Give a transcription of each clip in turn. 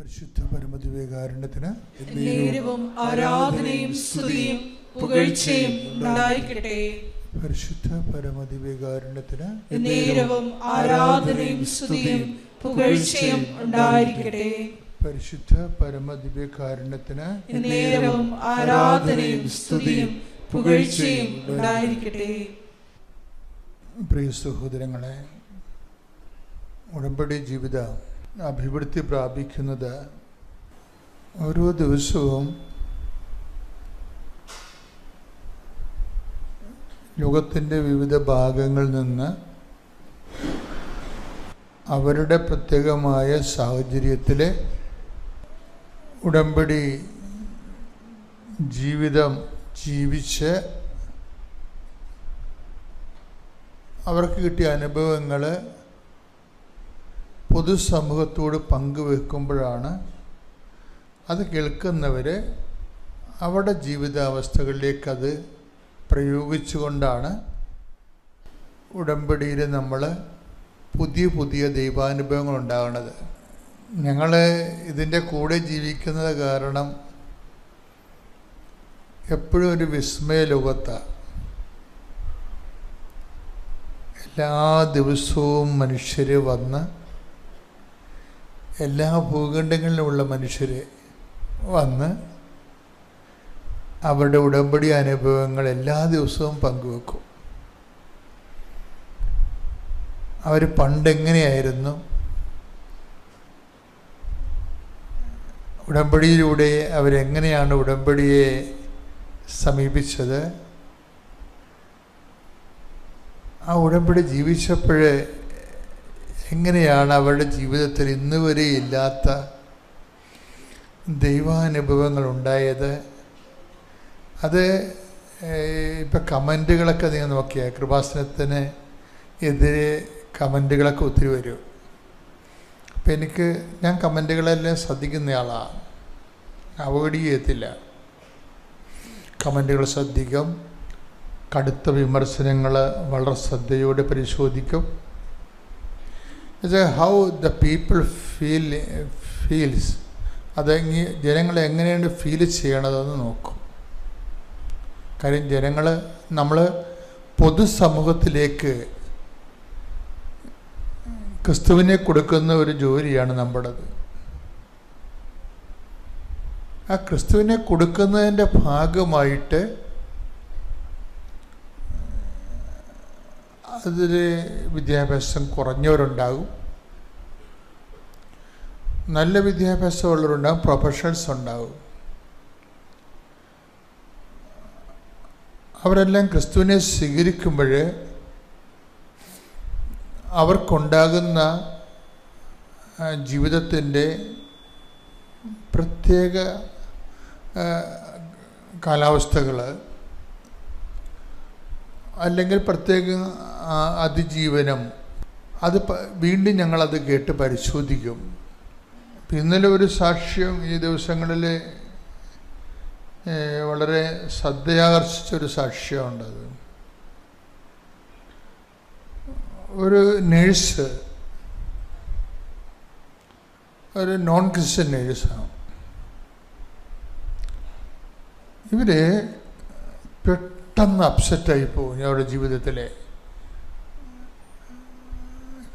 പരിശുദ്ധ പരമദിവ്യകാരുണ്യത്തിന് എന്നേരവും ആരാധനയും സ്തുതിയും പുകഴ്ചയും ഉണ്ടായിരിക്കട്ടെ. പരിശുദ്ധ പരമദിവ്യകാരുണ്യത്തിന് എന്നേരവും ആരാധനയും സ്തുതിയും പുകഴ്ചയും ഉണ്ടായിരിക്കട്ടെ. പരിശുദ്ധ പരമദിവ്യകാരുണ്യത്തിന് എന്നേരവും ആരാധനയും സ്തുതിയും പുകഴ്ചയും ഉണ്ടായിരിക്കട്ടെ. പ്രിയ സഹോദരങ്ങളെ, ഉടമ്പടി ജീവിത അഭിവൃദ്ധി പ്രാപിക്കുന്നത് ഓരോ ദിവസവും ലോകത്തിൻ്റെ വിവിധ ഭാഗങ്ങളിൽ നിന്ന് അവരുടെ പ്രത്യേകമായ സാഹചര്യത്തിലെ ഉടമ്പടി ജീവിതം ജീവിച്ച് അവർക്ക് കിട്ടിയ അനുഭവങ്ങൾ പൊതുസമൂഹത്തോട് പങ്കുവെക്കുമ്പോഴാണ് അത് കേൾക്കുന്നവർ അവരുടെ ജീവിതാവസ്ഥകളിലേക്കത് പ്രയോഗിച്ചുകൊണ്ടാണ് ഉടമ്പടിയിൽ നമ്മൾ പുതിയ പുതിയ ദൈവാനുഭവങ്ങൾ ഉണ്ടാകുന്നത്. ഞങ്ങൾ ഇതിൻ്റെ കൂടെ ജീവിക്കുന്നത് കാരണം എപ്പോഴും ഒരു വിസ്മയ ലോകത്താണ്. എല്ലാ ദിവസവും മനുഷ്യർ വന്ന്, എല്ലാ ഭൂഖണ്ഡങ്ങളിലുമുള്ള മനുഷ്യർ വന്ന് അവരുടെ ഉടമ്പടി അനുഭവങ്ങൾ എല്ലാ ദിവസവും പങ്കുവെക്കും. അവർ പണ്ടെങ്ങനെയായിരുന്നു, ഉടമ്പടിയിലൂടെ അവരെങ്ങനെയാണ് ഉടമ്പടിയെ സമീപിച്ചത്, ആ ഉടമ്പടി ജീവിച്ചപ്പോൾ എങ്ങനെയാണ് അവരുടെ ജീവിതത്തിൽ ഇന്ന് വരെ ഇല്ലാത്ത ദൈവാനുഭവങ്ങൾ ഉണ്ടായത്. അത് ഇപ്പം കമൻറ്റുകളൊക്കെ നിങ്ങൾ നോക്കിയാൽ കൃപാസനത്തിന് എതിരെ കമൻറ്റുകളൊക്കെ ഒത്തിരി വരും. അപ്പം ഞാൻ കമൻറ്റുകളെല്ലാം ശ്രദ്ധിക്കുന്നയാളാണ്, അവോയ്ഡ് ചെയ്യത്തില്ല. കമൻറ്റുകൾ ശ്രദ്ധിക്കും, കടുത്ത വിമർശനങ്ങൾ വളരെ ശ്രദ്ധയോടെ പരിശോധിക്കും. ഹൗ ദ പീപ്പിൾ ഫീൽസ്, അതെങ്കിൽ ജനങ്ങൾ എങ്ങനെയാണ് ഫീൽ ചെയ്യണതെന്ന് നോക്കും. കാര്യം നമ്മൾ പൊതുസമൂഹത്തിലേക്ക് ക്രിസ്തുവിനെ കൊടുക്കുന്ന ഒരു ജോലിയാണ് നമ്മുടേത്. ആ ക്രിസ്തുവിനെ കൊടുക്കുന്നതിൻ്റെ ഭാഗമായിട്ട് അതിൽ വിദ്യാഭ്യാസം കുറഞ്ഞവരുണ്ടാകും, നല്ല വിദ്യാഭ്യാസമുള്ളവരുണ്ടാകും, പ്രൊഫഷണൽസ് ഉണ്ടാകും. അവരെല്ലാം ക്രിസ്തുവിനെ സ്വീകരിക്കുമ്പോൾ അവർക്കുണ്ടാകുന്ന ജീവിതത്തിൻ്റെ പ്രത്യേക കാലാവസ്ഥകൾ അല്ലെങ്കിൽ പ്രത്യേക അതിജീവനം, അത് വീണ്ടും ഞങ്ങളത് കേട്ട് പരിശോധിക്കും. ഇന്നലെ ഒരു സാക്ഷ്യം ഈ ദിവസങ്ങളിൽ വളരെ ശ്രദ്ധയാകർഷിച്ചൊരു സാക്ഷ്യമുണ്ടത്. ഒരു നേഴ്സ്, ഒരു നോൺ ക്രിസ്ത്യൻ നേഴ്സാണ്. ഇവർ പെട്ടെന്ന് അപ്സെറ്റായി പോകും അവരുടെ ജീവിതത്തിലെ.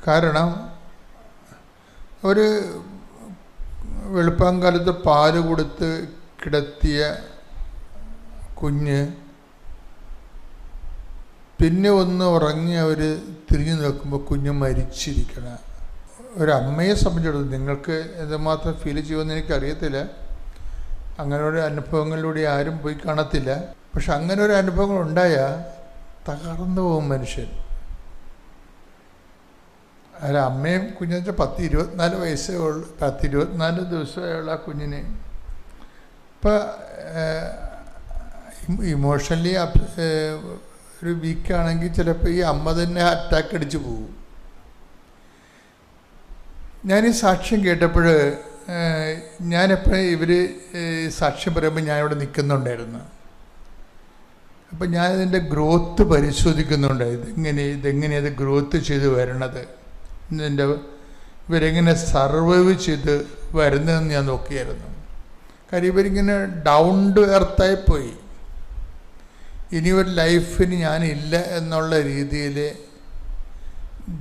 കാരണം അവർ വെളുപ്പാങ്കാലത്ത് പാല് കൊടുത്ത് കിടത്തിയ കുഞ്ഞ് പിന്നെ ഒന്ന് ഉറങ്ങി അവർ തിരിഞ്ഞു നോക്കുമ്പോൾ കുഞ്ഞ് മരിച്ചിരിക്കണം. ഒരമ്മയെ സംബന്ധിച്ചിടത്തോളം നിങ്ങൾക്ക് എന്തുമാത്രം ഫീൽ ചെയ്യുമെന്ന് എനിക്കറിയത്തില്ല, അങ്ങനെ ഒരു അനുഭവങ്ങളിലൂടെ ആരും പോയി കാണത്തില്ല. പക്ഷെ അങ്ങനെ ഒരു അനുഭവങ്ങൾ ഉണ്ടായാൽ തകർന്നു പോകും മനുഷ്യൻ. അമ്മയും കുഞ്ഞെന്ന് വെച്ചാൽ 10-24 വയസ്സേ ഉള്ളൂ, 10-24 ദിവസമേ ഉള്ള ആ കുഞ്ഞിന്. ഇപ്പം ഇമോഷണലി ഒരു വീക്കാണെങ്കിൽ ചിലപ്പോൾ ഈ അമ്മ തന്നെ അറ്റാക്ക് അടിച്ച് പോകും. ഞാൻ ഈ സാക്ഷ്യം കേട്ടപ്പോൾ ഞാനെപ്പോഴും ഇവർ സാക്ഷ്യം പറയുമ്പോൾ ഞാനിവിടെ നിൽക്കുന്നുണ്ടായിരുന്നു. അപ്പം ഞാനിതിൻ്റെ ഗ്രോത്ത് പരിശോധിക്കുന്നുണ്ട്. ഇതെങ്ങനെയത് ഗ്രോത്ത് ചെയ്ത് വരണത്, ഇതിൻ്റെ ഇവരെങ്ങനെ സർവൈവ് ചെയ്ത് വരുന്നതെന്ന് ഞാൻ നോക്കിയായിരുന്നു. കാര്യം ഇവരിങ്ങനെ ഡൗൺ ടു എർത്തായി പോയി. ഇനി ഒരു ലൈഫിന് ഞാനില്ല എന്നുള്ള രീതിയിൽ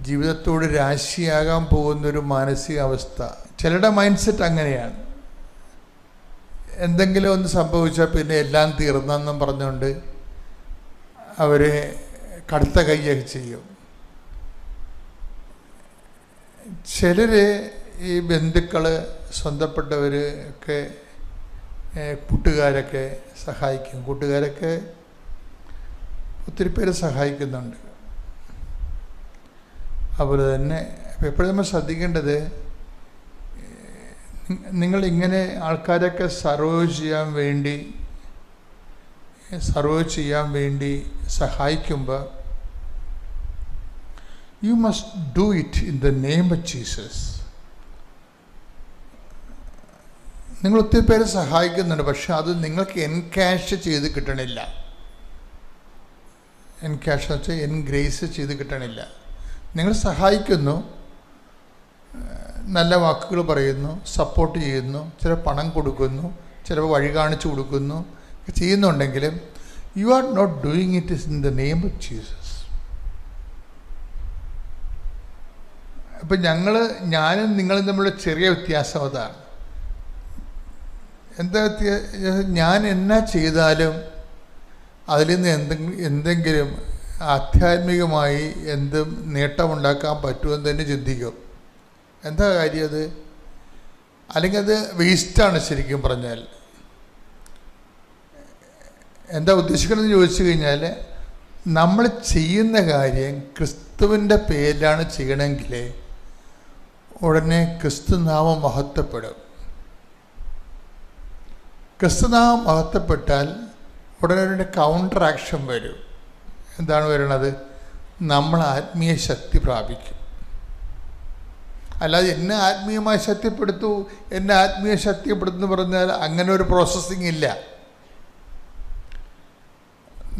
ജീവിതത്തോട് രാശിയാകാൻ പോകുന്നൊരു മാനസികാവസ്ഥ. ചിലരുടെ മൈൻഡ് സെറ്റ് അങ്ങനെയാണ്. എന്തെങ്കിലും ഒന്ന് സംഭവിച്ചാൽ പിന്നെ എല്ലാം തീർന്നെന്നും പറഞ്ഞുകൊണ്ട് അവർ കടുത്ത കൈയൊക്കെ ചെയ്യും. ചിലർ ഈ ബന്ധുക്കൾ, സ്വന്തപ്പെട്ടവർ ഒക്കെ, കൂട്ടുകാരൊക്കെ സഹായിക്കും. കൂട്ടുകാരൊക്കെ ഒത്തിരി പേര് സഹായിക്കുന്നുണ്ട്. അതുപോലെ തന്നെ എപ്പോഴും നമ്മൾ ശ്രദ്ധിക്കേണ്ടത്, നിങ്ങളിങ്ങനെ ആൾക്കാരൊക്കെ സർവൈവ് ചെയ്യാൻ വേണ്ടി സഹായിക്കുമ്പോൾ you must do it in the name of Jesus. നിങ്ങൾ ഒത്തിരി പേര് സഹായിക്കുന്നുണ്ട്, പക്ഷെ അത് നിങ്ങൾക്ക് എൻകാഷ് ചെയ്ത് കിട്ടണില്ല. എൻകാഷ് വെച്ചാൽ എൻഗ്രേസ് ചെയ്ത് കിട്ടണില്ല. നിങ്ങൾ സഹായിക്കുന്നു, നല്ല വാക്കുകൾ പറയുന്നു, സപ്പോർട്ട് ചെയ്യുന്നു, ചില പണം കൊടുക്കുന്നു, ചിലപ്പോൾ വഴി കാണിച്ചു കൊടുക്കുന്നു, ചെയ്യുന്നുണ്ടെങ്കിലും you are not doing it in the name of Jesus. അപ്പം ഞാനും നിങ്ങളും തമ്മിലുള്ള ചെറിയ വ്യത്യാസം അതാണ്. എന്താ ഞാൻ എന്നാ ചെയ്താലും അതിൽ നിന്ന് എന്തെങ്കിലും ആധ്യാത്മികമായി എന്തും നേട്ടമുണ്ടാക്കാൻ പറ്റുമെന്ന് തന്നെ ചിന്തിക്കും. എന്താ കാര്യം അത്? അല്ലെങ്കിൽ അത് വേസ്റ്റാണ്. ശരിക്കും പറഞ്ഞാൽ എന്താ ഉദ്ദേശിക്കണമെന്ന് ചോദിച്ചു കഴിഞ്ഞാൽ, നമ്മൾ ചെയ്യുന്ന കാര്യം ക്രിസ്തുവിൻ്റെ പേരിലാണ് ചെയ്യണമെങ്കിൽ ഉടനെ ക്രിസ്തുനാമം മഹത്വപ്പെടും. ക്രിസ്തുനാമം മഹത്വപ്പെട്ടാൽ ഉടനെ ഒരു കൗണ്ടർ ആക്ഷൻ വരും. എന്താണ് വരുന്നത്? നമ്മൾ ആത്മീയ ശക്തി പ്രാപിക്കും. അല്ലാതെ എന്നെ ആത്മീയമായി ശക്തിപ്പെടുത്തുന്നു പറഞ്ഞാൽ അങ്ങനെ ഒരു പ്രോസസ്സിങ് ഇല്ല.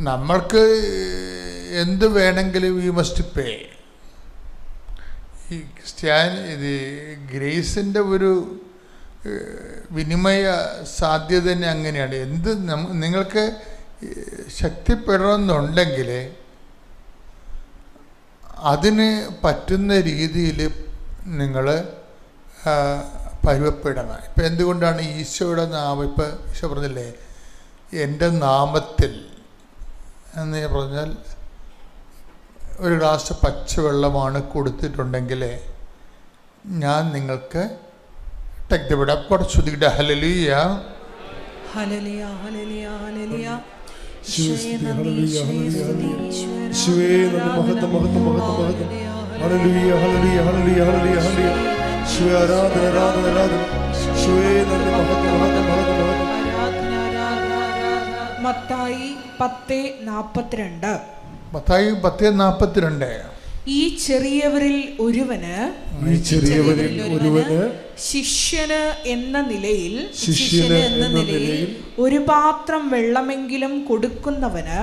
നമ്മൾക്ക് എന്ത് വേണമെങ്കിലും വി മസ്റ്റ് പേ. ഈ ഗ്രേസിൻ്റെ ഒരു വിനിമയ സാധ്യത തന്നെ അങ്ങനെയാണ്. നിങ്ങൾക്ക് ശക്തിപ്പെടണമെന്നുണ്ടെങ്കിൽ അതിന് പറ്റുന്ന രീതിയിൽ നിങ്ങൾ പരുവപ്പെടണം. ഇപ്പം എന്തുകൊണ്ടാണ് ഈശോയുടെ നാമം, ഇപ്പം ഈശോ പറഞ്ഞില്ലേ, എൻ്റെ നാമത്തിൽ എന്ന് പറഞ്ഞാൽ ഒരു ഗ്ലാസ് പച്ചവെള്ളമാണ് കൊടുത്തിട്ടുണ്ടെങ്കിൽ ഞാൻ നിങ്ങൾക്ക് ടെക്വിട hallelujah hallelujah hallelujah hallelujah. Mathai 10:42. Mathai 10:42. ഈ ചെറിയവരിൽ ഒരുവന് ശിഷ്യന് എന്ന നിലയിൽ ഒരു പാത്രം വെള്ളമെങ്കിലും കൊടുക്കുന്നവന്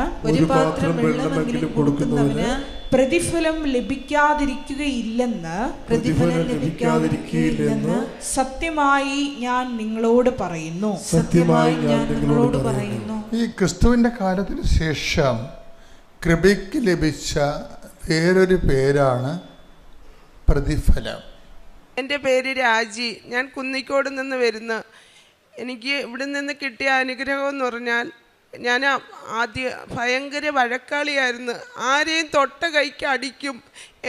പ്രതിഫലം ലഭിക്കാതിരിക്കുകയില്ലെന്ന് സത്യമായി ഞാൻ നിങ്ങളോട് പറയുന്നു. ഈ ക്രിസ്തുവിന്റെ കാലത്തിന് ശേഷം കൃപയ്ക്ക് ലഭിച്ച വേറൊരു പേരാണ് പ്രതിഫലം. എൻ്റെ പേര് രാജി. ഞാൻ കുന്നിക്കോട് നിന്ന് വരുന്ന. എനിക്ക് ഇവിടെ നിന്ന് കിട്ടിയ അനുഗ്രഹം എന്ന് പറഞ്ഞാൽ, ഞാൻ ഭയങ്കര വഴക്കാളിയായിരുന്നു. ആരെയും തൊട്ട കൈക്ക് അടിക്കും.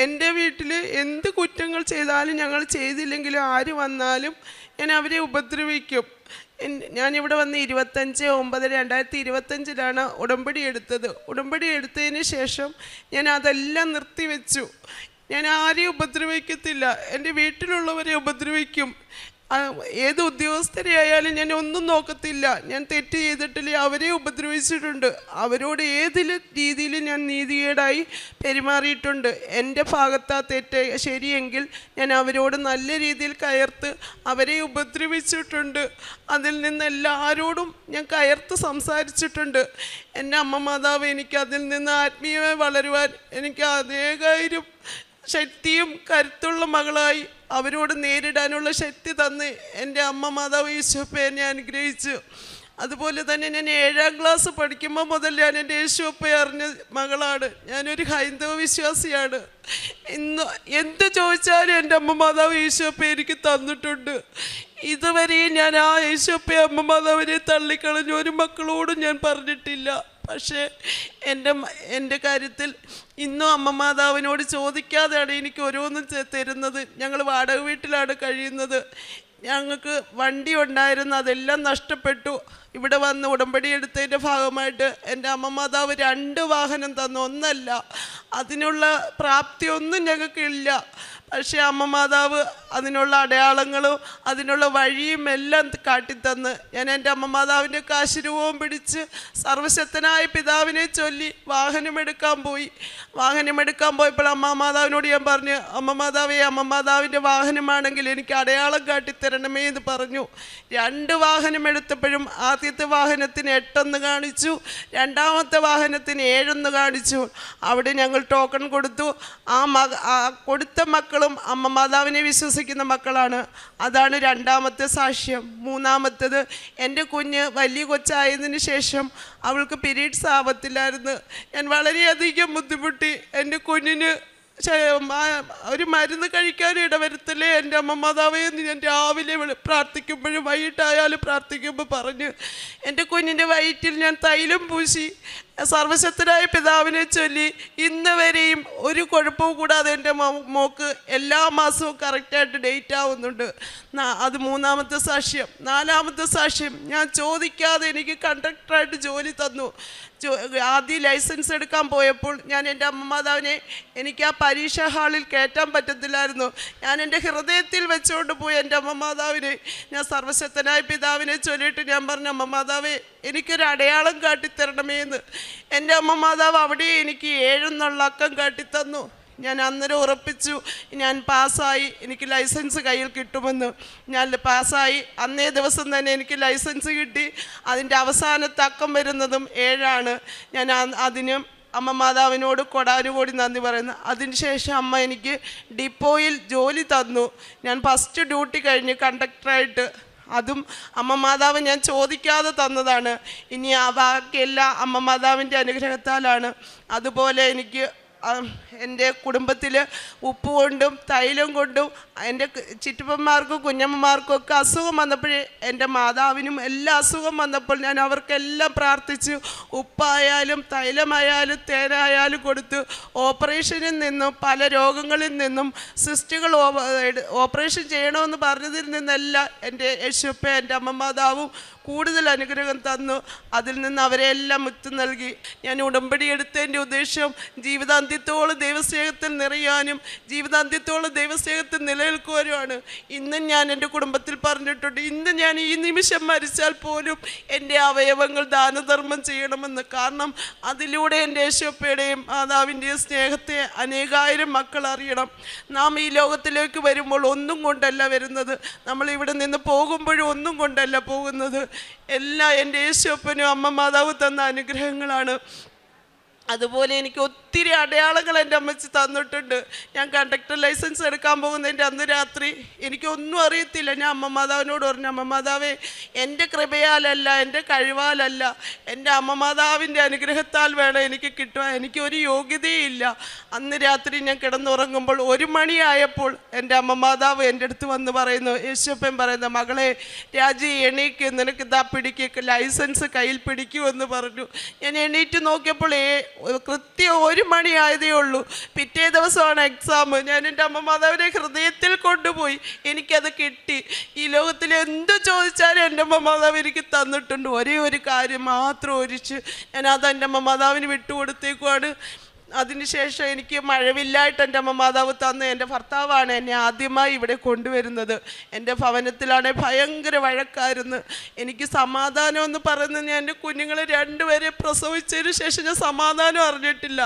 എൻ്റെ വീട്ടിൽ എന്ത് കുറ്റങ്ങൾ ചെയ്താലും, ഞങ്ങൾ ചെയ്തില്ലെങ്കിലും ആര് വന്നാലും ഞാൻ അവരെ ഉപദ്രവിക്കും. ഞാനിവിടെ വന്ന് 25/9/2025 ഉടമ്പടി എടുത്തത്. ഉടമ്പടി എടുത്തതിന് ശേഷം ഞാൻ അതെല്ലാം നിർത്തിവെച്ചു. ഞാൻ ആരെയും ഉപദ്രവിക്കത്തില്ല, എൻ്റെ വീട്ടിലുള്ളവരെ ഉപദ്രവിക്കും. ഏത് ഉദ്യോഗസ്ഥരെ ആയാലും ഞാൻ ഒന്നും നോക്കത്തില്ല. ഞാൻ തെറ്റ് ചെയ്തിട്ടില്ല, അവരെ ഉപദ്രവിച്ചിട്ടുണ്ട്. അവരോട് ഏത് രീതിയിലും ഞാൻ നീതികേടായി പെരുമാറിയിട്ടുണ്ട്. എൻ്റെ ഭാഗത്താ തെറ്റ് ശരിയെങ്കിൽ ഞാൻ അവരോട് നല്ല രീതിയിൽ കയർത്ത് അവരെ ഉപദ്രവിച്ചിട്ടുണ്ട്. അതിൽ നിന്ന് എല്ലാവരോടും ഞാൻ കയർത്ത് സംസാരിച്ചിട്ടുണ്ട്. എൻ്റെ അമ്മ മാതാവ് എനിക്ക് അതിൽ നിന്ന് ആത്മീയമായി വളരുവാൻ എനിക്ക് അതേകാര്യം ശക്തിയും കരുത്തുള്ള മകളായി അവരോട് നേരിടാനുള്ള ശക്തി തന്ന് എൻ്റെ അമ്മ മാതാവ് യേശുവപ്പ എന്നെ അനുഗ്രഹിച്ചു. അതുപോലെ തന്നെ ഞാൻ 7ാം ക്ലാസ് പഠിക്കുമ്പോൾ മുതൽ ഞാൻ എൻ്റെ യേശുവപ്പയെ അറിഞ്ഞ മകളാണ്. ഞാനൊരു ഹൈന്ദവ വിശ്വാസിയാണ്. ഇന്ന് എന്ത് ചോദിച്ചാലും എൻ്റെ അമ്മ മാതാവ് യേശുവപ്പ എനിക്ക് തന്നിട്ടുണ്ട്. ഇതുവരെയും ഞാൻ ആ യേശുവപ്പയെ അമ്മ മാതാവിനെ തള്ളിക്കളഞ്ഞ ഒരു മക്കളോടും ഞാൻ പറഞ്ഞിട്ടില്ല. പക്ഷേ എൻ്റെ കാര്യത്തിൽ ഇന്നും അമ്മ മാതാവിനോട് ചോദിക്കാതെയാണ് എനിക്ക് ഓരോന്നും തരുന്നത്. ഞങ്ങൾ വാടക വീട്ടിലാണ് കഴിയുന്നത്. ഞങ്ങൾക്ക് വണ്ടി ഉണ്ടായിരുന്നു, അതെല്ലാം നഷ്ടപ്പെട്ടു. ഇവിടെ വന്ന് ഉടമ്പടി എടുത്തതിൻ്റെ ഭാഗമായിട്ട് എൻ്റെ അമ്മ മാതാവ് 2 വാഹനം തന്നു. ഒന്നല്ല, അതിനുള്ള പ്രാപ്തിയൊന്നും ഞങ്ങൾക്കില്ല. പക്ഷേ അമ്മ മാതാവ് അതിനുള്ള അടയാളങ്ങളും അതിനുള്ള വഴിയും എല്ലാം കാട്ടിത്തന്ന് ഞാൻ എൻ്റെ അമ്മ മാതാവിൻ്റെ കാശുരൂപവും പിടിച്ച് സർവശക്തനായ പിതാവിനെ ചൊല്ലി വാഹനമെടുക്കാൻ പോയപ്പോൾ അമ്മ മാതാവിനോട് ഞാൻ പറഞ്ഞു, അമ്മ മാതാവേ, അമ്മ മാതാവിൻ്റെ വാഹനമാണെങ്കിൽ എനിക്ക് അടയാളം കാട്ടിത്തരണമേ എന്ന് പറഞ്ഞു. 2 വാഹനം എടുത്തപ്പോഴും ആദ്യത്തെ വാഹനത്തിന് 8 കാണിച്ചു, 2ാമത്തെ വാഹനത്തിന് 7 കാണിച്ചു. അവിടെ ഞങ്ങൾ ടോക്കൺ കൊടുത്തു. കൊടുത്ത മക്കളും അമ്മ മാതാവിനെ വിശ്വസിക്കുന്ന മക്കളാണ്. അതാണ് 2ാമത്തെ സാക്ഷ്യം. 3ാമത്തേത്, എൻ്റെ കുഞ്ഞ് വലിയ കൊച്ചായതിന് ശേഷം അവൾക്ക് പീരീഡ്സ് ആവത്തില്ലായിരുന്നു. ഞാൻ വളരെയധികം ബുദ്ധിമുട്ടി. എൻ്റെ കുഞ്ഞിന് ഒരു മരുന്ന് കഴിക്കാനും ഇടവരുത്തല്ലേ എൻ്റെ അമ്മ മാതാവേ എന്ന് ഞാൻ രാവിലെ പ്രാർത്ഥിക്കുമ്പോഴും വൈകിട്ടായാലും പ്രാർത്ഥിക്കുമ്പോൾ പറഞ്ഞ് എൻ്റെ കുഞ്ഞിൻ്റെ വയറ്റിൽ ഞാൻ തൈലം പൂശി സർവശക്തനായ പിതാവിനെ ചൊല്ലി ഇന്ന് വരെയും ഒരു കുഴപ്പവും കൂടാതെ എൻ്റെ മോക്ക് എല്ലാ മാസവും കറക്റ്റായിട്ട് ഡേറ്റ് ആവുന്നുണ്ട്. അത് 3ാമത്തെ സാക്ഷ്യം. 4ാമത്തെ സാക്ഷ്യം, ഞാൻ ചോദിക്കാതെ എനിക്ക് കണ്ടക്ടറായിട്ട് ജോലി തന്നു. ആദ്യം ലൈസൻസ് എടുക്കാൻ പോയപ്പോൾ ഞാൻ എൻ്റെ അമ്മ മാതാവിനെ എനിക്ക് ആ പരീക്ഷാ ഹാളിൽ കയറ്റാൻ പറ്റത്തില്ലായിരുന്നു. ഞാൻ എൻ്റെ ഹൃദയത്തിൽ വെച്ചുകൊണ്ട് പോയി എൻ്റെ അമ്മ മാതാവിനെ ഞാൻ സർവശക്തനായ പിതാവിനെ ചൊല്ലിയിട്ട് ഞാൻ പറഞ്ഞു, അമ്മ മാതാവേ, എനിക്കൊരു അടയാളം കാട്ടിത്തരണമേ എന്ന്. എൻ്റെ അമ്മ മാതാവ് അവിടെ എനിക്ക് 7 എന്നുള്ള അക്കം കാട്ടിത്തന്നു. ഞാൻ അന്നേരം ഉറപ്പിച്ചു, ഞാൻ പാസ്സായി, എനിക്ക് ലൈസൻസ് കയ്യിൽ കിട്ടുമെന്ന്. ഞാൻ പാസ്സായി. അന്നേ ദിവസം തന്നെ എനിക്ക് ലൈസൻസ് കിട്ടി. അതിൻ്റെ അവസാനത്തെ അക്കം വരുന്നതും 7 ഞാൻ അതിനും അമ്മ മാതാവിനോട് കൊടാനുകൂടി നന്ദി പറയുന്നു. അതിനുശേഷം അമ്മ എനിക്ക് ഡിപ്പോയിൽ ജോലി തന്നു. ഞാൻ ഫസ്റ്റ് ഡ്യൂട്ടി കഴിഞ്ഞ് കണ്ടക്ടറായിട്ട്. അതും അമ്മ മാതാവ് ഞാൻ ചോദിക്കാതെ തന്നതാണ്. ഇനി ബാക്കിയെല്ലാം അമ്മ മാതാവിൻ്റെ അനുഗ്രഹത്താലാണ്. അതുപോലെ എനിക്ക് എൻ്റെ കുടുംബത്തിൽ ഉപ്പ് കൊണ്ടും തൈലം കൊണ്ടും എൻ്റെ ചിറ്റപ്പന്മാർക്കും കുഞ്ഞമ്മമാർക്കും ഒക്കെ അസുഖം വന്നപ്പോഴേ എൻ്റെ മാതാവിനും എല്ലാ അസുഖം വന്നപ്പോൾ ഞാൻ അവർക്കെല്ലാം പ്രാർത്ഥിച്ചു. ഉപ്പായാലും തൈലമായാലും തേനായാലും കൊടുത്ത് ഓപ്പറേഷനിൽ നിന്നും പല രോഗങ്ങളിൽ നിന്നും സിസ്റ്റുകൾ ഓപ്പറേഷൻ ചെയ്യണമെന്ന് പറഞ്ഞതിൽ നിന്നെല്ലാം എൻ്റെ യേശുപ്പ എൻ്റെ അമ്മ മാതാവും കൂടുതൽ അനുഗ്രഹം തന്നു. അതിൽ നിന്ന് അവരെല്ലാം മുക്തി നൽകി. ഞാൻ ഉടമ്പടി എടുത്തതിൻ്റെ ഉദ്ദേശം ജീവിതാന്ത്യത്തോളം ദൈവസ്നേഹത്തിൽ നിറയാനും ജീവിതാന്ത്യത്തോളം ദൈവസ്നേഹത്തിൽ നിലനിൽക്കുവാനുമാണ്. ഇന്നും ഞാൻ എൻ്റെ കുടുംബത്തിൽ പറഞ്ഞിട്ടുണ്ട്, ഇന്ന് ഞാൻ ഈ നിമിഷം മരിച്ചാൽ പോലും എൻ്റെ അവയവങ്ങൾ ദാനധർമ്മം ചെയ്യണമെന്ന്. കാരണം അതിലൂടെ എൻ്റെ യേശുപ്പയുടെയും മാതാവിൻ്റെയും സ്നേഹത്തെ അനേകായിരം മക്കൾ അറിയണം. നാം ഈ ലോകത്തിലേക്ക് വരുമ്പോൾ ഒന്നും കൊണ്ടല്ല വരുന്നത്, നമ്മളിവിടെ നിന്ന് പോകുമ്പോഴും ഒന്നും കൊണ്ടല്ല പോകുന്നത്. എല്ലാം എൻ്റെ യേശുപ്പനും അമ്മ മാതാവ് തന്ന അനുഗ്രഹങ്ങളാണ്. അതുപോലെ എനിക്ക് ഒത്തിരി അടയാളങ്ങൾ എൻ്റെ അമ്മച്ചി തന്നിട്ടുണ്ട്. ഞാൻ കണ്ടക്ടർ ലൈസൻസ് എടുക്കാൻ പോകുന്നതിൻ്റെ അന്ന് രാത്രി എനിക്കൊന്നും അറിയത്തില്ല. ഞാൻ അമ്മ മാതാവിനോട് പറഞ്ഞു, അമ്മ മാതാവേ, എൻ്റെ കൃപയാലല്ല, എൻ്റെ കഴിവാലല്ല, എൻ്റെ അമ്മ മാതാവിൻ്റെ അനുഗ്രഹത്താൽ വേണം എനിക്ക് കിട്ടുവാൻ. എനിക്കൊരു യോഗ്യതയില്ല. അന്ന് രാത്രി ഞാൻ കിടന്നുറങ്ങുമ്പോൾ 1 മണിയായപ്പോൾ എൻ്റെ അമ്മ മാതാവ് എൻ്റെ അടുത്ത് വന്ന് പറയുന്നു, യേശുപ്പൻ പറയുന്നു, മകളെ രാജി എണീക്ക്, നിനക്ക് ഇതാ പിടിക്കുക, ലൈസൻസ് കയ്യിൽ പിടിക്കുമെന്ന് പറഞ്ഞു. ഞാൻ എണീറ്റ് നോക്കിയപ്പോൾ കൃത്യം 1 മണിയായതേ ഉള്ളൂ. പിറ്റേ ദിവസമാണ് എക്സാം. ഞാൻ എൻ്റെ അമ്മ മാതാവിനെ ഹൃദയത്തിൽ കൊണ്ടുപോയി. എനിക്കത് കിട്ടി. ഈ ലോകത്തിൽ എന്ത് ചോദിച്ചാലും എൻ്റെ അമ്മ മാതാവ് എനിക്ക് തന്നിട്ടുണ്ട്. ഒരേ ഒരു കാര്യം മാത്രം ഒഴിച്ച് ഞാൻ അത് എൻ്റെ അമ്മ മാതാവിന് വിട്ടുകൊടുത്തേക്കുവാണ്. അതിനുശേഷം എനിക്ക് മഴവില്ലായിട്ട് എൻ്റെ അമ്മ മാതാവ് തന്ന് എൻ്റെ ഭർത്താവാണ് എന്നെ ആദ്യമായി ഇവിടെ കൊണ്ടുവരുന്നത്. എൻ്റെ ഭവനത്തിലാണെ ഭയങ്കര വഴക്കായിരുന്നു. എനിക്ക് സമാധാനം എന്ന് പറയുന്നത്, ഞാൻ എൻ്റെ കുഞ്ഞുങ്ങളെ 2 പേരെ പ്രസവിച്ചതിന് ശേഷം ഞാൻ സമാധാനം അറിഞ്ഞിട്ടില്ല.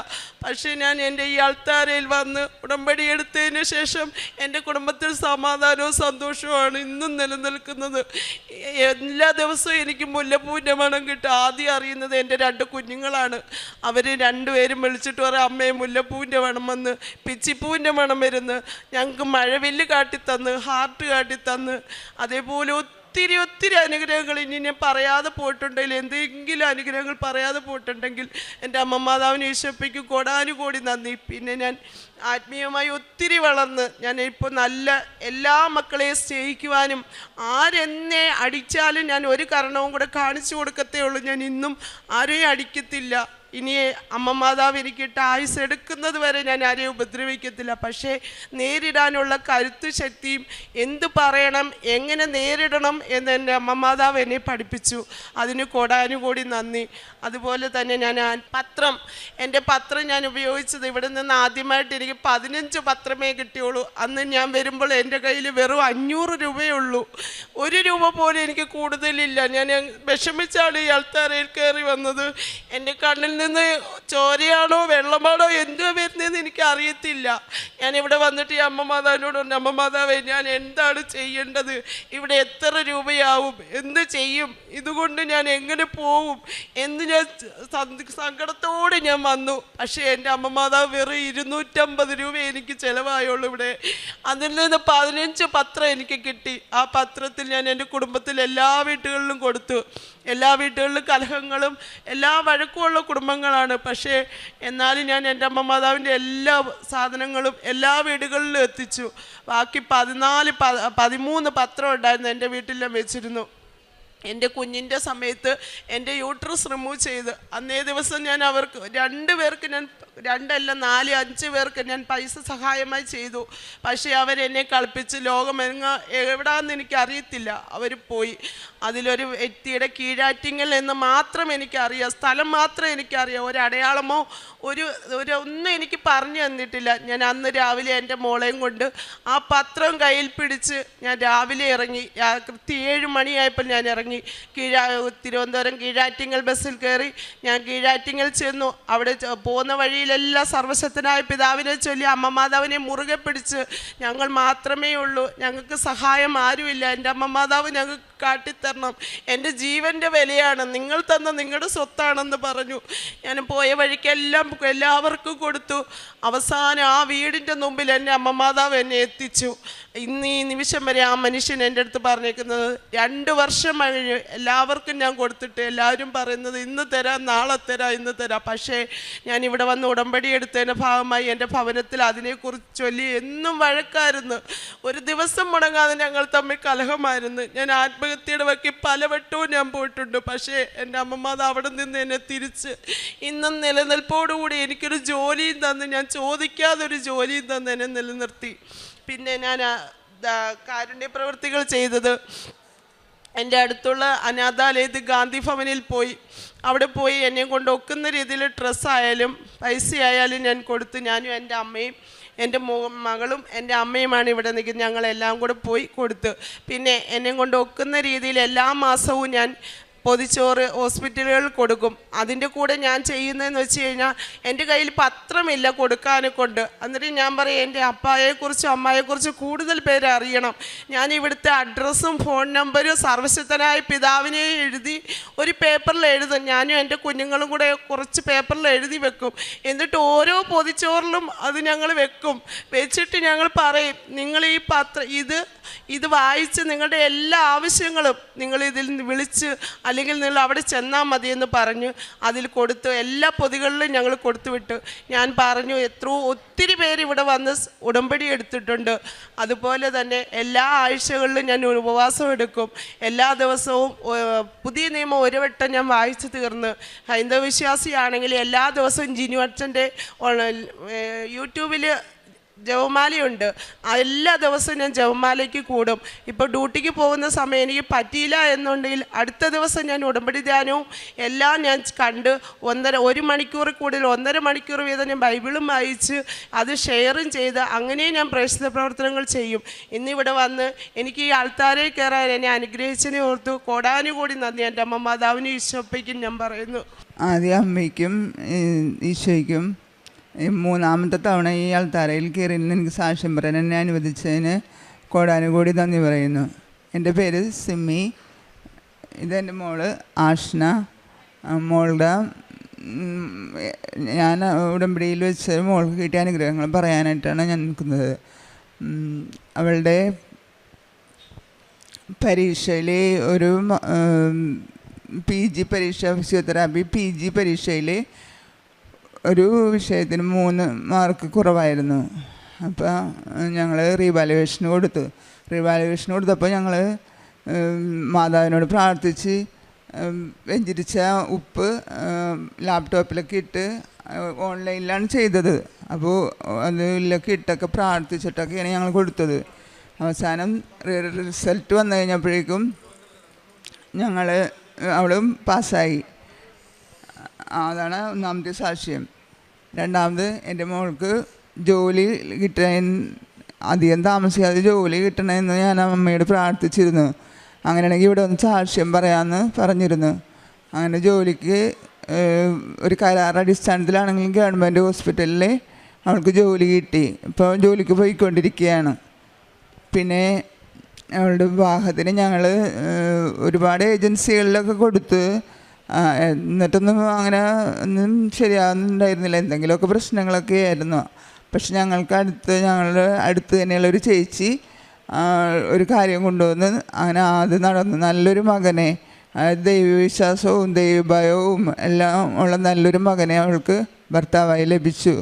പക്ഷേ ഞാൻ എൻ്റെ ഈ അൾത്താരയിൽ വന്ന് ഉടമ്പടി എടുത്തതിന് ശേഷം എൻ്റെ കുടുംബത്തിൽ സമാധാനവും സന്തോഷവുമാണ് ഇന്നും നിലനിൽക്കുന്നത്. എല്ലാ ദിവസവും എനിക്ക് മുല്ലപ്പൂവിൻ്റെ മണം കിട്ടും. ആദ്യം അറിയുന്നത് എൻ്റെ 2 കുഞ്ഞുങ്ങളാണ്. അവർ 2 പേരും വിളിച്ചിട്ട് പറയും അമ്മയെ മുല്ലപ്പൂവിൻ്റെ മണം വന്ന്, പിച്ചിപ്പൂവിൻ്റെ മണം വരുന്നു, ഞങ്ങൾക്ക് മഴവില്ല് കാട്ടിത്തന്ന്, ഹാർട്ട് കാട്ടിത്തന്ന്. അതേപോലെ ഒത്തിരി ഒത്തിരി അനുഗ്രഹങ്ങൾ ഇനി ഞാൻ പറയാതെ പോയിട്ടുണ്ടെങ്കിൽ, എന്തെങ്കിലും അനുഗ്രഹങ്ങൾ പറയാതെ പോയിട്ടുണ്ടെങ്കിൽ എൻ്റെ അമ്മ മാതാവിന് ഈശോയ്ക്കും കോടാനുകോടി നന്ദി. പിന്നെ ഞാൻ ആത്മീയമായി ഒത്തിരി വളർന്ന് ഞാൻ ഇപ്പോൾ നല്ല എല്ലാ മക്കളെയും സ്നേഹിക്കുവാനും, ആരെന്നെ അടിച്ചാലും ഞാൻ ഒരു കാരണവും കൂടെ കാണിച്ചു കൊടുക്കത്തേ ഉള്ളൂ. ഞാൻ ഇന്നും ആരെയും അടിക്കത്തില്ല. ഇനി അമ്മ മാതാവ് എനിക്കിട്ട് ആയുസ് എടുക്കുന്നത് വരെ ഞാൻ ആരെയും ഉപദ്രവിക്കത്തില്ല. പക്ഷേ നേരിടാനുള്ള കരുത്തു ശക്തിയും എന്ത് പറയണം, എങ്ങനെ നേരിടണം എന്ന് എൻ്റെ അമ്മ മാതാവ് എന്നെ പഠിപ്പിച്ചു. അതിന് കോടാനുകോടി നന്ദി. അതുപോലെ തന്നെ ഞാൻ എൻ്റെ പത്രം ഞാൻ ഉപയോഗിച്ചത്, ഇവിടെ നിന്ന് ആദ്യമായിട്ട് എനിക്ക് 15 പത്രമേ കിട്ടിയുള്ളൂ. അന്ന് ഞാൻ വരുമ്പോൾ എൻ്റെ കയ്യിൽ വെറും 500 രൂപയേ ഉള്ളൂ. 1 രൂപ പോലും എനിക്ക് കൂടുതലില്ല. ഞാൻ വിഷമിച്ചാണ് ഈ അൾത്താരയിൽ കയറി വന്നത്. എൻ്റെ കണ്ണിൽ നിന്ന് ചോരയാണോ വെള്ളമാണോ എന്തോ വരുന്നതെന്ന് എനിക്ക് അറിയത്തില്ല. ഞാനിവിടെ വന്നിട്ട് ഈ അമ്മ മാതാവിനോട് പറഞ്ഞു, അമ്മ മാതാവേ ഞാൻ എന്താണ് ചെയ്യേണ്ടത്, ഇവിടെ എത്ര രൂപയാവും, എന്ത് ചെയ്യും, ഇതുകൊണ്ട് ഞാൻ എങ്ങനെ പോവും എന്ന് ഞാൻ സങ്കടത്തോടെ ഞാൻ വന്നു. പക്ഷേ എൻ്റെ അമ്മ മാതാവ് വെറും 250 രൂപ എനിക്ക് ചിലവായുള്ളൂ ഇവിടെ. അതിൽ നിന്ന് 15 പത്രം എനിക്ക് കിട്ടി. ആ പത്രത്തിൽ ഞാൻ എൻ്റെ കുടുംബത്തിൽ എല്ലാ വീട്ടുകളിലും കൊടുത്തു. എല്ലാ വീട്ടുകളിലും കലഹങ്ങളും എല്ലാ വഴക്കുമുള്ള കുടുംബങ്ങളാണ്. പക്ഷേ എന്നാലും ഞാൻ എൻ്റെ അമ്മ മാതാവിൻ്റെ എല്ലാ സാധനങ്ങളും എല്ലാ വീടുകളിലും എത്തിച്ചു. ബാക്കി 13 പത്രം ഉണ്ടായിരുന്നു എൻ്റെ വീട്ടിലും വെച്ചിരുന്നു. എൻ്റെ കുഞ്ഞിൻ്റെ സമയത്ത് എൻ്റെ യൂട്രസ് റിമൂവ് ചെയ്ത് അന്നേ ദിവസം ഞാൻ അവർക്ക് 2 പേർക്ക് ഞാൻ 2 അല്ല 4, 5 പേർക്ക് ഞാൻ പൈസ സഹായമായി ചെയ്തു. പക്ഷേ അവരെന്നെ കളിപ്പിച്ച് എവിടാന്ന് എനിക്കറിയത്തില്ല. അവർ പോയി. അതിലൊരു വ്യക്തിയുടെ കീഴാറ്റിങ്ങൽ എന്ന് മാത്രം എനിക്കറിയാം, സ്ഥലം മാത്രം എനിക്കറിയാം. ഒരു അടയാളമോ ഒന്നും എനിക്ക് പറഞ്ഞു തന്നിട്ടില്ല. ഞാൻ അന്ന് രാവിലെ എൻ്റെ മോളെയും കൊണ്ട് ആ പത്രം കയ്യിൽ പിടിച്ച് ഞാൻ രാവിലെ ഇറങ്ങി. കൃത്യം 7 മണിയായപ്പോൾ ഞാൻ ഇറങ്ങി. തിരുവനന്തപുരം കീഴാറ്റിങ്ങൽ ബസ്സിൽ കയറി ഞാൻ കീഴാറ്റിങ്ങൽ ചെന്നു. അവിടെ പോകുന്ന വഴിയിലെല്ലാം സർവശക്തനായ പിതാവിനെ ചൊല്ലി അമ്മ മാതാവിനെ മുറുകെ പിടിച്ച്, ഞങ്ങൾ മാത്രമേ ഉള്ളൂ, ഞങ്ങൾക്ക് സഹായം ആരുമില്ല, എൻ്റെ അമ്മ മാതാവ് ഞങ്ങൾക്ക് കാട്ടിത്തരണം, എൻ്റെ ജീവൻ്റെ വിലയാണ്, നിങ്ങൾ തന്ന നിങ്ങളുടെ സ്വത്താണെന്ന് പറഞ്ഞു. ഞാൻ പോയ വഴിക്കെല്ലാം എല്ലാവർക്കും കൊടുത്തു. അവസാനം ആ വീടിൻ്റെ മുമ്പിൽ എൻ്റെ അമ്മ മാതാവ് എന്നെ എത്തിച്ചു. ഇന്ന് ഈ നിമിഷം വരെ ആ മനുഷ്യൻ എൻ്റെ അടുത്ത് പറഞ്ഞേക്കുന്നത് 2 വർഷം കഴിഞ്ഞ് എല്ലാവർക്കും ഞാൻ കൊടുത്തിട്ട് എല്ലാവരും പറയുന്നത് ഇന്ന് തരാം, നാളെ തരാം, ഇന്ന് തരാം. പക്ഷേ ഞാനിവിടെ വന്ന് ഉടമ്പടി എടുത്തതിൻ്റെ ഭാഗമായി എൻ്റെ ഭവനത്തിൽ അതിനെക്കുറിച്ച് ചൊല്ലി എന്നും വഴക്കായിരുന്നു. ഒരു ദിവസം മുടങ്ങാതെ ഞങ്ങൾ തമ്മിൽ കലഹമായിരുന്നു. ഞാൻ ആത്മഹത്യയുടെ വക്കി പലവട്ടവും ഞാൻ പോയിട്ടുണ്ട്. പക്ഷേ എൻ്റെ അമ്മമാത് അവിടെ നിന്ന് എന്നെ തിരിച്ച് ഇന്നും നിലനിൽപ്പോടുകൂടി എനിക്കൊരു ജോലിയും തന്ന്, ഞാൻ ചോദിക്കാതൊരു ജോലിയും തന്ന് എന്നെ നിലനിർത്തി. പിന്നെ ഞാൻ കാരുണ്യ പ്രവൃത്തികൾ ചെയ്തത് എൻ്റെ അടുത്തുള്ള അനാഥാലയത്തിൽ ഗാന്ധി ഭവനിൽ പോയി. അവിടെ പോയി എന്നെ കൊണ്ട് ഒക്കുന്ന രീതിയിൽ ഡ്രസ്സായാലും പൈസയായാലും ഞാൻ കൊടുത്ത്, ഞാനും എൻ്റെ അമ്മയും എൻ്റെ മകളും എൻ്റെ അമ്മയുമാണ് ഇവിടെ നിൽക്കുന്നത്. ഞങ്ങളെല്ലാം കൂടെ പോയി കൊടുത്ത്. പിന്നെ എന്നെ കൊണ്ട് ഒക്കുന്ന രീതിയിൽ എല്ലാ മാസവും ഞാൻ പൊതിച്ചോറ് ഹോസ്പിറ്റലുകളിൽ കൊടുക്കും. അതിൻ്റെ കൂടെ ഞാൻ ചെയ്യുന്നതെന്ന് വെച്ച് കഴിഞ്ഞാൽ എൻ്റെ കയ്യിൽ പത്രമില്ല കൊടുക്കാനെ കൊണ്ട്. എന്നിട്ട് ഞാൻ പറയും എൻ്റെ അപ്പായെക്കുറിച്ചും അമ്മയെക്കുറിച്ചും കൂടുതൽ പേര് അറിയണം. ഞാൻ ഇവിടുത്തെ അഡ്രസ്സും ഫോൺ നമ്പരും സർവശക്തനായ പിതാവിനെ എഴുതി ഒരു പേപ്പറിൽ എഴുതും. ഞാനും എൻ്റെ കുഞ്ഞുങ്ങളും കൂടെ കുറച്ച് പേപ്പറിൽ എഴുതി വെക്കും. എന്നിട്ട് ഓരോ പൊതിച്ചോറിലും അത് ഞങ്ങൾ വെക്കും. വെച്ചിട്ട് ഞങ്ങൾ പറയും, നിങ്ങൾ ഈ ഇത് വായിച്ച് നിങ്ങളുടെ എല്ലാ ആവശ്യങ്ങളും നിങ്ങൾ ഇതിൽ വിളിച്ച് അല്ലെങ്കിൽ നിങ്ങൾ അവിടെ ചെന്നാൽ മതിയെന്ന് പറഞ്ഞു അതിൽ കൊടുത്തു. എല്ലാ പൊതികളിലും ഞങ്ങൾ കൊടുത്തു വിട്ടു. ഞാൻ പറഞ്ഞു ഒത്തിരി പേര് ഇവിടെ വന്ന് ഉടമ്പടി എടുത്തിട്ടുണ്ട്. അതുപോലെ തന്നെ എല്ലാ ആഴ്ചകളിലും ഞാൻ ഉപവാസം എടുക്കും. എല്ലാ ദിവസവും പുതിയ നിയമം 1 വട്ടം ഞാൻ വായിച്ചു തീർന്ന്. ഹൈന്ദവ വിശ്വാസിയാണെങ്കിൽ എല്ലാ ദിവസവും ജിനു അച്ഛൻ്റെ യൂട്യൂബിൽ ജപമാലയുണ്ട്. എല്ലാ ദിവസവും ഞാൻ ജപമാലയ്ക്ക് കൂടും. ഇപ്പോൾ ഡ്യൂട്ടിക്ക് പോകുന്ന സമയം എനിക്ക് പറ്റിയില്ല എന്നുണ്ടെങ്കിൽ അടുത്ത ദിവസം ഞാൻ ഉടമ്പടി ധ്യാനവും എല്ലാം ഞാൻ കണ്ട് 1 മണിക്കൂർ കൂടുതൽ 1.5 മണിക്കൂർ വീതം ഞാൻ ബൈബിളും വായിച്ച് അത് ഷെയറും ചെയ്ത് അങ്ങനെ ഞാൻ പ്രേക്ഷിത പ്രവർത്തനങ്ങൾ ചെയ്യും. ഇന്നിവിടെ വന്ന് എനിക്ക് ഈ ആൾത്താരെ കയറാൻ എന്നെ അനുഗ്രഹിച്ചതിനെ ഓർത്തു കോടാനുകൂടി നന്ദി എൻ്റെ അമ്മ മാതാവിനും ഈശോയ്ക്കും ഞാൻ പറയുന്നു. ആദ്യം അമ്മയ്ക്കും ഈശോയ്ക്കും 3ാമത്തെ തവണ ഈ ആൾത്താരയിൽ കയറി എനിക്ക് സാക്ഷ്യം പറയാൻ എന്നെ അനുവദിച്ചതിന് കോടാനുകൂടി നന്ദി പറയുന്നു. എൻ്റെ പേര് സിമ്മി. ഇതെൻ്റെ മോള് ആഷ്ന. മോളുടെ ഞാൻ ഉടമ്പടിയിൽ വെച്ച് മോൾക്ക് കിട്ടിയ അനുഗ്രഹങ്ങൾ പറയാനായിട്ടാണ് ഞാൻ നിൽക്കുന്നത്. അവളുടെ പരീക്ഷയിൽ ഒരു PG പരീക്ഷ, ഫിസിയോതെറാപ്പി PG പരീക്ഷയിൽ ഒരു വിഷയത്തിന് 3 മാർക്ക് കുറവായിരുന്നു. അപ്പോൾ ഞങ്ങൾ റീവാലുവേഷന് കൊടുത്തപ്പോൾ ഞങ്ങൾ മാതാവിനോട് പ്രാർത്ഥിച്ച് വെഞ്ചരിച്ച ഉപ്പ് ലാപ്ടോപ്പിലൊക്കെ ഇട്ട് ഓൺലൈനിലാണ് ചെയ്തത്. അപ്പോൾ അതിലൊക്കെ ഇട്ടൊക്കെ പ്രാർത്ഥിച്ചിട്ടൊക്കെയാണ് ഞങ്ങൾ കൊടുത്തത്. അവസാനം റിസൾട്ട് വന്നു കഴിഞ്ഞപ്പോഴേക്കും അവളും പാസ്സായി. അതാണ് ഒന്നാമത്തെ സാക്ഷ്യം. രണ്ടാമത് എൻ്റെ മോൾക്ക് ജോലി കിട്ടാൻ അധികം താമസിക്കാതെ ജോലി കിട്ടണമെന്ന് ഞാൻ അമ്മയോട് പ്രാർത്ഥിച്ചിരുന്നു. അങ്ങനെയാണെങ്കിൽ ഇവിടെ ഒന്ന് സാക്ഷ്യം പറയാമെന്ന് പറഞ്ഞിരുന്നു. അങ്ങനെ ജോലിക്ക് ഒരു കരാർ അടിസ്ഥാനത്തിലാണെങ്കിലും ഗവൺമെൻറ് ഹോസ്പിറ്റലിൽ അവൾക്ക് ജോലി കിട്ടി. ഇപ്പോൾ ജോലിക്ക് പോയിക്കൊണ്ടിരിക്കുകയാണ്. പിന്നെ അവളുടെ വിവാഹത്തിന് ഞങ്ങൾ ഒരുപാട് ഏജൻസികളിലൊക്കെ കൊടുത്ത് എന്നിട്ടൊന്നും അങ്ങനെ ഒന്നും ശരിയാകുന്നുണ്ടായിരുന്നില്ല. എന്തെങ്കിലുമൊക്കെ പ്രശ്നങ്ങളൊക്കെ ആയിരുന്നു. പക്ഷെ ഞങ്ങളുടെ അടുത്ത് തന്നെയുള്ളൊരു ചേച്ചി ഒരു കാര്യം കൊണ്ടുവന്ന് അങ്ങനെ അത് നടന്നു. നല്ലൊരു മകനെ, ദൈവവിശ്വാസവും ദൈവഭയവും എല്ലാം ഉള്ള നല്ലൊരു മകനെ അവൾക്ക് ഭർത്താവായി ലഭിച്ചു.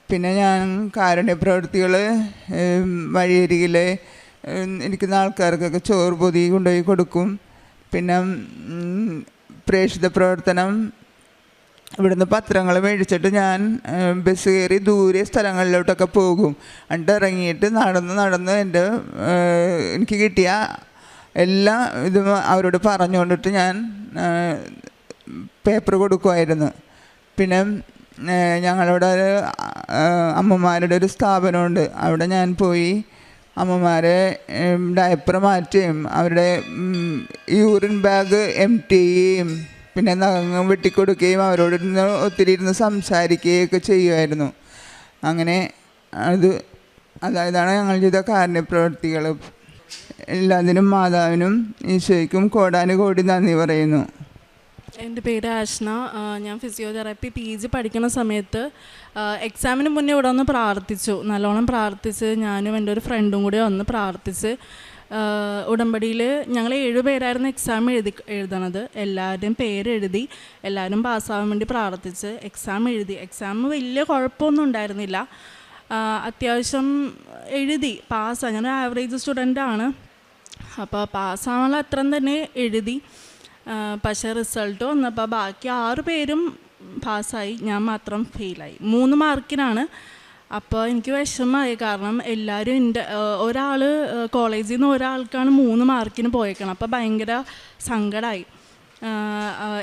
പിന്നെ ഞാൻ കാരുണ്യ പ്രവൃത്തികൾ വഴിയരികിൽ ഇരിക്കുന്ന ആൾക്കാർക്കൊക്കെ ചോറ് പൊതി കൊണ്ടുപോയി കൊടുക്കും. പിന്നെ പ്രേക്ഷിത പ്രവർത്തനം, ഇവിടുന്ന് പത്രങ്ങൾ മേടിച്ചിട്ട് ഞാൻ ബസ് കയറി ദൂരെ സ്ഥലങ്ങളിലോട്ടൊക്കെ പോകും. എന്നിട്ട് ഇറങ്ങിയിട്ട് നടന്ന് എനിക്ക് കിട്ടിയ എല്ലാ ഇതും അവരോട് പറഞ്ഞുകൊണ്ടിട്ട് ഞാൻ പേപ്പർ കൊടുക്കുമായിരുന്നു. പിന്നെ ഞങ്ങളുടെ അമ്മമാരുടെ ഒരു സ്ഥാപനമുണ്ട്. അവിടെ ഞാൻ പോയി അമ്മമാരെ ഡയപ്പർ മാറ്റുകയും അവരുടെ യൂറിൻ ബാഗ് empty ചെയ്യുകയും പിന്നെ നഖം വെട്ടിക്കൊടുക്കുകയും അവരോടിരുന്ന് ഒത്തിരി ഇരുന്ന് സംസാരിക്കുകയൊക്കെ ചെയ്യുമായിരുന്നു. അങ്ങനെ അതായതാണ് ഞങ്ങൾ ചെയ്ത കാരുണ്യപ്രവൃത്തികൾ. എല്ലാത്തിനും മാതാവിനും ഈശോയ്ക്കും കോടാനുകോടി നന്ദി പറയുന്നു. എൻ്റെ പേര് ആഷ്ന. ഞാൻ ഫിസിയോതെറാപ്പി PG പഠിക്കുന്ന സമയത്ത് എക്സാമിന് മുന്നേ ഇവിടെ ഒന്ന് പ്രാർത്ഥിച്ചു, നല്ലോണം പ്രാർത്ഥിച്ച് ഞാനും എൻ്റെ ഒരു ഫ്രണ്ടും കൂടി വന്ന് പ്രാർത്ഥിച്ച് ഉടമ്പടിയിൽ ഞങ്ങൾ 7 പേരായിരുന്നു എക്സാം എഴുതണത്. എല്ലാവരുടെയും പേരെഴുതി എല്ലാവരും പാസ്സാവാൻ വേണ്ടി പ്രാർത്ഥിച്ച് എക്സാം എഴുതി. എക്സാം വലിയ കുഴപ്പമൊന്നും ഉണ്ടായിരുന്നില്ല, അത്യാവശ്യം എഴുതി പാസ്സായി. ഞാൻ ആവറേജ് സ്റ്റുഡൻ്റാണ്. അപ്പോൾ പാസ്സാവാനുള്ള അത്രയും തന്നെ എഴുതി. പക്ഷേ റിസൾട്ട് വന്നപ്പോൾ ബാക്കി 6 പേരും പാസ്സായി, ഞാൻ മാത്രം ഫെയിലായി 3 മാർക്കിനാണ്. അപ്പോൾ എനിക്ക് വിഷമമായി, കാരണം എല്ലാവരും ഒരാൾ കോളേജിൽ നിന്ന് ഒരാൾക്കാണ് 3 മാർക്കിന് പോയേക്കണം. അപ്പോൾ ഭയങ്കര സങ്കടമായി.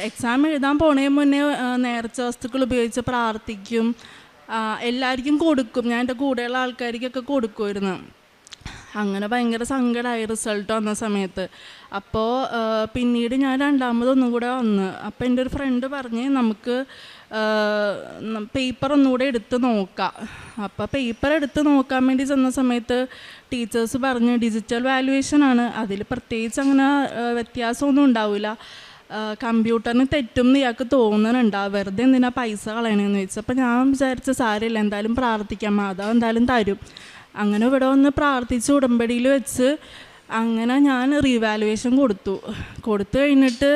എക്സാം എഴുതാൻ പോണേ മുന്നേ നേർച്ച വസ്തുക്കൾ ഉപയോഗിച്ച് പ്രാർത്ഥിക്കും, എല്ലാവർക്കും കൊടുക്കും. ഞാൻ എൻ്റെ കൂടെയുള്ള ആൾക്കാർക്കൊക്കെ കൊടുക്കുമായിരുന്നു. അങ്ങനെ ഭയങ്കര സങ്കടമായി റിസൾട്ട് വന്ന സമയത്ത്. അപ്പോൾ പിന്നീട് ഞാൻ രണ്ടാമതൊന്നും കൂടെ വന്ന്. അപ്പോൾ എൻ്റെ ഒരു ഫ്രണ്ട് പറഞ്ഞ് നമുക്ക് പേപ്പർ ഒന്നുകൂടെ എടുത്ത് നോക്കാം. അപ്പോൾ പേപ്പർ എടുത്ത് നോക്കാൻ വേണ്ടി ചെന്ന സമയത്ത് ടീച്ചേഴ്സ് പറഞ്ഞ് ഡിജിറ്റൽ വാല്യുവേഷനാണ്, അതിൽ പ്രത്യേകിച്ച് അങ്ങനെ വ്യത്യാസമൊന്നും ഉണ്ടാവില്ല, കമ്പ്യൂട്ടറിന് തെറ്റും എന്ന് ഇയാൾക്ക് തോന്നുന്നുണ്ട്, വെറുതെ എന്തിനാ പൈസ കളയണമെന്ന് ചോദിച്ചു. അപ്പോൾ ഞാൻ വിചാരിച്ച സാരമില്ല, എന്തായാലും പ്രാർത്ഥിക്കാം, മാതാവ് എന്തായാലും തരും. അങ്ങനെ ഇവിടെ വന്ന് പ്രാർത്ഥിച്ച് ഉടമ്പടിയിൽ വെച്ച് അങ്ങനെ ഞാൻ റീവാലുവേഷൻ കൊടുത്തു കഴിഞ്ഞിട്ട്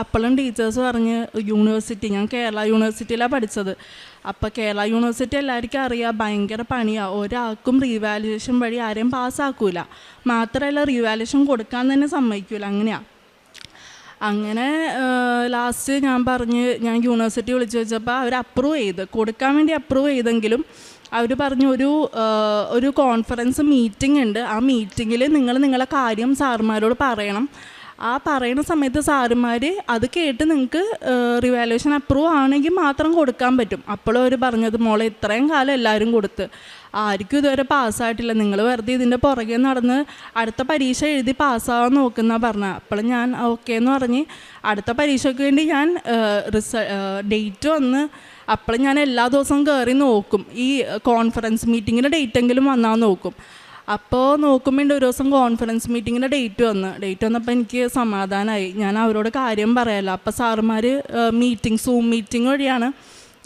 അപ്പോഴും ടീച്ചേഴ്സ് പറഞ്ഞ് യൂണിവേഴ്സിറ്റി, ഞാൻ കേരള യൂണിവേഴ്സിറ്റിയിലാണ് പഠിച്ചത്. അപ്പോൾ കേരള യൂണിവേഴ്സിറ്റി എല്ലാവർക്കും അറിയാം, ഭയങ്കര പണിയാണ്, ഒരാൾക്കും റീവാലുവേഷൻ വഴി ആരെയും പാസ്സാക്കൂല, മാത്രമല്ല റീവാലുവേഷൻ കൊടുക്കാൻ തന്നെ സമ്മതിക്കൂല, അങ്ങനെയാണ്. അങ്ങനെ ലാസ്റ്റ് ഞാൻ യൂണിവേഴ്സിറ്റി വിളിച്ച് വെച്ചപ്പോൾ അവർ അപ്രൂവ് ചെയ്ത് കൊടുക്കാൻ വേണ്ടി അപ്രൂവ് ചെയ്തെങ്കിലും അവർ പറഞ്ഞു ഒരു കോൺഫറൻസ് മീറ്റിംഗ് ഉണ്ട്, ആ മീറ്റിങ്ങിൽ നിങ്ങളെ കാര്യം സാറുമാരോട് പറയണം, ആ പറയുന്ന സമയത്ത് സാറുമാർ അത് കേട്ട് നിങ്ങൾക്ക് റിവാലുവേഷൻ അപ്രൂവ് ആണെങ്കിൽ മാത്രം കൊടുക്കാൻ പറ്റും. അപ്പോഴും അവർ പറഞ്ഞത് മോളെ ഇത്രയും കാലം എല്ലാവരും കൊടുത്ത് ആർക്കും ഇതുവരെ പാസ്സായിട്ടില്ല, നിങ്ങൾ വെറുതെ ഇതിൻ്റെ പുറകെ നടന്ന് അടുത്ത പരീക്ഷ എഴുതി പാസ്സാവാൻ നോക്കുന്ന പറഞ്ഞത്. അപ്പോഴും ഞാൻ ഓക്കെ എന്ന് പറഞ്ഞ് അടുത്ത പരീക്ഷയ്ക്ക് വേണ്ടി ഞാൻ ഡേറ്റ് വന്ന് അപ്പോൾ ഞാൻ എല്ലാ ദിവസവും കയറി നോക്കും, ഈ കോൺഫറൻസ് മീറ്റിങ്ങിൻ്റെ ഡേറ്റെങ്കിലും വന്നാൽ നോക്കും. അപ്പോൾ നോക്കുമ്പോൾ ഒരു ദിവസം കോൺഫറൻസ് മീറ്റിങ്ങിൻ്റെ ഡേറ്റ് വന്നപ്പോൾ എനിക്ക് സമാധാനമായി. ഞാൻ അവരോട് കാര്യം പറയാമല്ലോ. അപ്പോൾ സാറുമാർ സൂം മീറ്റിംഗ് വഴിയാണ്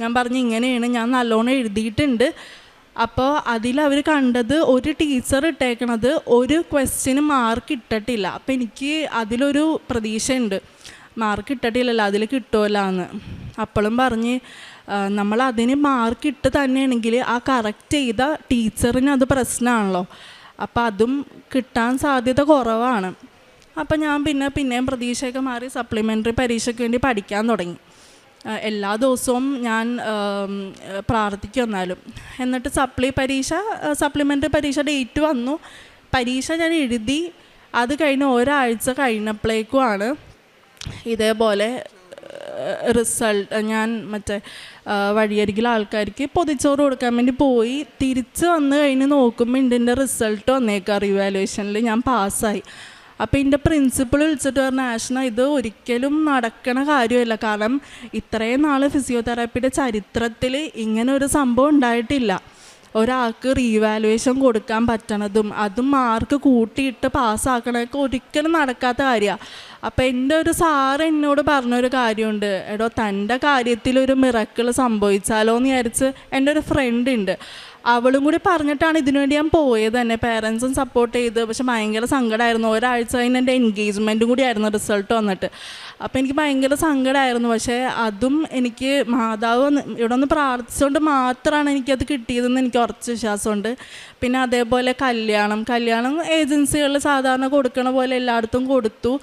ഞാൻ പറഞ്ഞു ഇങ്ങനെയാണ്, ഞാൻ നല്ലോണം എഴുതിയിട്ടുണ്ട്. അപ്പോൾ അതിലവർ കണ്ടത് ഒരു ടീച്ചർ ഇട്ടേക്കണത് ഒരു ക്വസ്റ്റ്യന് മാർക്ക് ഇട്ടിട്ടില്ല. അപ്പോൾ എനിക്ക് അതിലൊരു പ്രതീക്ഷയുണ്ട്, മാർക്ക് ഇട്ടിട്ടില്ലല്ലോ അതിൽ കിട്ടുമല്ലോ എന്ന്. അപ്പോഴും പറഞ്ഞ് നമ്മൾ അതിന് മാർക്ക് ഇട്ട് തന്നെയാണെങ്കിൽ ആ കറക്റ്റ് ചെയ്ത ടീച്ചറിന് അത് പ്രശ്നമാണല്ലോ, അപ്പോൾ അതും കിട്ടാൻ സാധ്യത കുറവാണ്. അപ്പം ഞാൻ പിന്നെയും പ്രതീക്ഷയൊക്കെ മാറി സപ്ലിമെൻ്ററി പരീക്ഷയ്ക്ക് വേണ്ടി പഠിക്കാൻ തുടങ്ങി. എല്ലാ ദിവസവും ഞാൻ പ്രാർത്ഥിക്കും എന്നാലും. എന്നിട്ട് സപ്ലിമെൻ്ററി പരീക്ഷ ഡേറ്റ് വന്നു. പരീക്ഷ ഞാൻ എഴുതി. അത് കഴിഞ്ഞ് ഒരാഴ്ച കഴിഞ്ഞപ്പോഴേക്കുമാണ് ഇതേപോലെ റിസൾട്ട്. ഞാൻ വഴിയരികിലെ ആൾക്കാർക്ക് പൊതിച്ചോറ് കൊടുക്കാൻ വേണ്ടി പോയി. തിരിച്ച് വന്ന് കഴിഞ്ഞ് നോക്കുമ്പോൾ ഇതിൻ്റെ റിസൾട്ട് വന്നേക്കാം, റിവാലുവേഷനിൽ ഞാൻ പാസ്സായി. അപ്പോൾ എൻ്റെ പ്രിൻസിപ്പൾ വിളിച്ചിട്ട് പറഞ്ഞ ആഷ്ന ഇത് ഒരിക്കലും നടക്കണ കാര്യമല്ല, കാരണം ഇത്രയും നാൾ ഫിസിയോതെറാപ്പിയുടെ ചരിത്രത്തിൽ ഇങ്ങനെ ഒരു സംഭവം ഉണ്ടായിട്ടില്ല. ഒരാൾക്ക് റീവാലുവേഷൻ കൊടുക്കാൻ പറ്റണതും അതും മാർക്ക് കൂട്ടിയിട്ട് പാസ്സാക്കണതൊക്കെ ഒരിക്കലും നടക്കാത്ത കാര്യമാണ്. അപ്പോൾ എൻ്റെ ഒരു സാറ് എന്നോട് പറഞ്ഞൊരു കാര്യമുണ്ട്, എടോ തൻ്റെ കാര്യത്തിലൊരു മിറക്കിൾ സംഭവിച്ചാലോ എന്ന് വിചാരിച്ച് എൻ്റെ ഒരു ഫ്രണ്ട് ഉണ്ട്, അവളും കൂടി പറഞ്ഞിട്ടാണ് ഇതിനുവേണ്ടി ഞാൻ പോയത് തന്നെ. പേരൻസും സപ്പോർട്ട് ചെയ്ത്. പക്ഷെ ഭയങ്കര സങ്കടമായിരുന്നു. ഒരാഴ്ച കഴിഞ്ഞ് എൻ്റെ എൻഗേജ്മെൻറ്റും കൂടി ആയിരുന്നു റിസൾട്ട് വന്നിട്ട്. അപ്പോൾ എനിക്ക് ഭയങ്കര സങ്കടമായിരുന്നു. പക്ഷേ അതും എനിക്ക് മാതാവ് ഇവിടെ ഒന്ന് പ്രാർത്ഥിച്ചുകൊണ്ട് മാത്രമാണ് എനിക്കത് കിട്ടിയതെന്ന് എനിക്ക് ഉറച്ച വിശ്വാസമുണ്ട്. പിന്നെ അതേപോലെ കല്യാണം ഏജൻസികളിൽ സാധാരണ കൊടുക്കണ പോലെ എല്ലായിടത്തും കൊടുത്തു.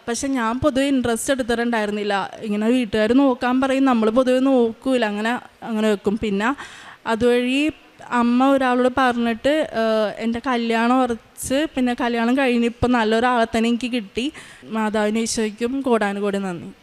പക്ഷെ ഞാൻ പൊതുവെ ഇൻട്രസ്റ്റ് എടുത്തിട്ടുണ്ടായിരുന്നില്ല. ഇങ്ങനെ വീട്ടുകാർ നോക്കാൻ പറയും, നമ്മൾ പൊതുവെ നോക്കൂല, അങ്ങനെ വെക്കും. പിന്നെ അതുവഴി അമ്മ ഒരാളോട് പറഞ്ഞിട്ട് എൻ്റെ കല്യാണം ഉറച്ച്. പിന്നെ കല്യാണം കഴിഞ്ഞ് ഇപ്പം നല്ലൊരാളെ തന്നെ എനിക്ക് കിട്ടി. മാതാവിന് ഈശോയ്ക്കും കോടാനുകോടി നന്ദി.